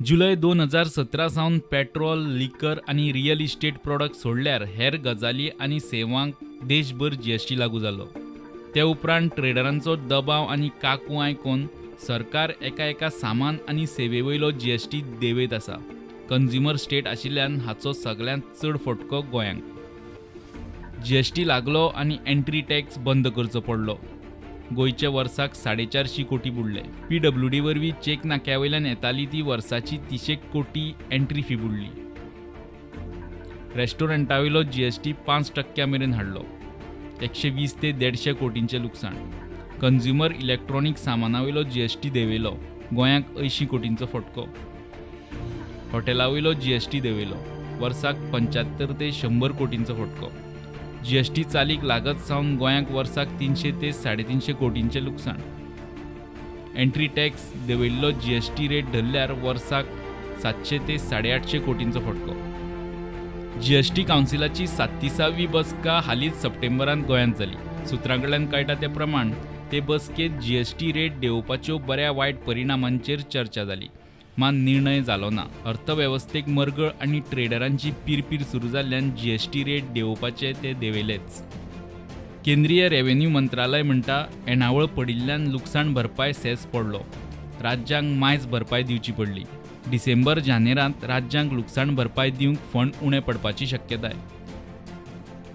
जुलय 2017 सावन petrol, लिकर आणि real estate product सोडल्यार हेर गजाली आनी सेवांक देशभर जीएसटी लागू जालो. ते उपरांत ट्रेडरांचो दबाव आनी काकू आयकून सरकार एका सामान आनी सेवेवयलो जीएसटी देंवयत आसा. कंझ्युमर स्टेट आशिल्ल्यान हाचो सगळ्यांत चड फटको गोंयांक. जीएसटी लागलो आनी एंट्री टॅक्स बंद करचो पडलो. गोंयचे वर्साक 450 कोटी बुडले. PWD वरवीं चेक नाक्यावयल्यान येताली ती वर्साची 300 कोटी एंट्री फी बुडली. रेस्टॉरंटावयलो जीएसटी 5% मेरेन हाडलो. 120 ते 150 कोटींचे लुकसाण. कंझ्युमर इलेक्ट्रॉनिक सामानावयलो जीएसटी देंवयलो. गोंयांक 80 कोटींचो फटको. हॉटेलावयलो जीएसटी देंवयलो. वर्साक 75 ते 100 कोटींचो फटको. जीएसटी चालीक लागत सावन गोंयांक वर्साक 300 ते 350 कोटींचे लुकसाण. एंट्री टॅक्स देंवयल्लो जीएसटी रेट धरल्यार वर्साक 700 ते 850 कोटींचो फटको. जीएसटी कावन्सिलाची 37वी बसका हालींच सप्टेंबरांत गोंयांत जाली. सुत्रांकडल्यान कळटा ते प्रमाण ते बसकेंत जीएसटी रेट देंवोवपाच्यो बऱ्या वायट परिणामांचेर चर्चा जाली. मात निर्णय जालो ना. अर्थवेवस्थेक मरगळ आनी ट्रेडरांची पिरपीर सुरू जाल्ल्यान जीएसटी रेट देंवोवपाचे ते देंवयलेच. केंद्रीय रेव्हेन्यू मंत्रालय म्हणटा येणावळ पडिल्ल्यान लुकसाण भरपाय सेस पडलो. राज्यांक मायज भरपाय दिवची पडली. डिसेंबर-जानेरांत राज्यांक लुकसाण भरपाय दिवंक फंड उणें पडपाची शक्यताय.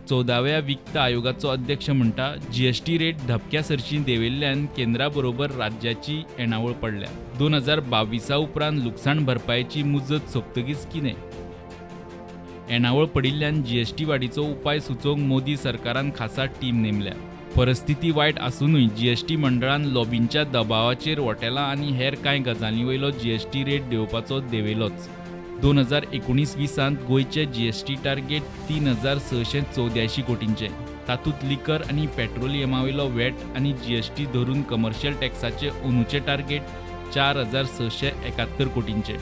14व्या वित्त आयोगाचो अध्यक्ष म्हणटा जीएसटी रेट धपक्या सरशी देंवयल्ल्यान केंद्रा बरोबर राज्याची येणावळ पडल्या. 2022 उपरांत लुकसाण भरपायची मुजत सोंपतकीच कितें? येणावळ पडिल्ल्यान जीएसटी वाडीचो उपाय सुचोवंक मोदी सरकारान खासा टीम नेमल्या. परिस्थिती वायट आसूनय जीएसटी मंडळान लॉबींच्या दबावाचेर हॉटेलां आनी हेर कांय गजालींवयलो जीएसटी रेट देंवोवपाचो देंवयलोच. 2019-20 गोंयचे जीएसटी टार्गेट 3684 कोटींचे. तातूंत लिकर आनी पेट्रोलियमावयलो वॅट आनी जीएसटी धरून कमर्शियल टॅक्साचे अंदूचे टार्गेट 4671 कोटींचे.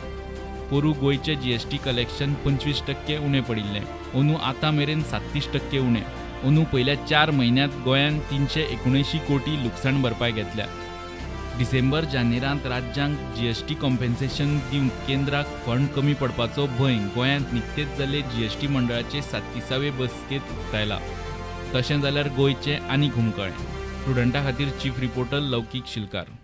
पोरू गोंयचे जीएसटी कलेक्शन 25% उणें पडिल्लें. अंदू आतां मेरेन 37% उणें. अंदू पयल्या 4 म्हयन्यांत गोंयान 379 कोटी लुकसाण भरपाय घेतल्या. डिसेंबर-जानेरांत राज्यांक जीएसटी कॉम्पेन्सेशन दिवंक केंद्राक फंड कमी पडपाचो भंय गोंयांत निकतेच जाल्ले जीएसटी मंडळाचे 37वे बसकेंत उक्तायला. तशें जाल्यार गोंयचें आनीक हुमकळें. स्टुडंटा खातीर चीफ रिपोर्टर लौकीक शिलकार.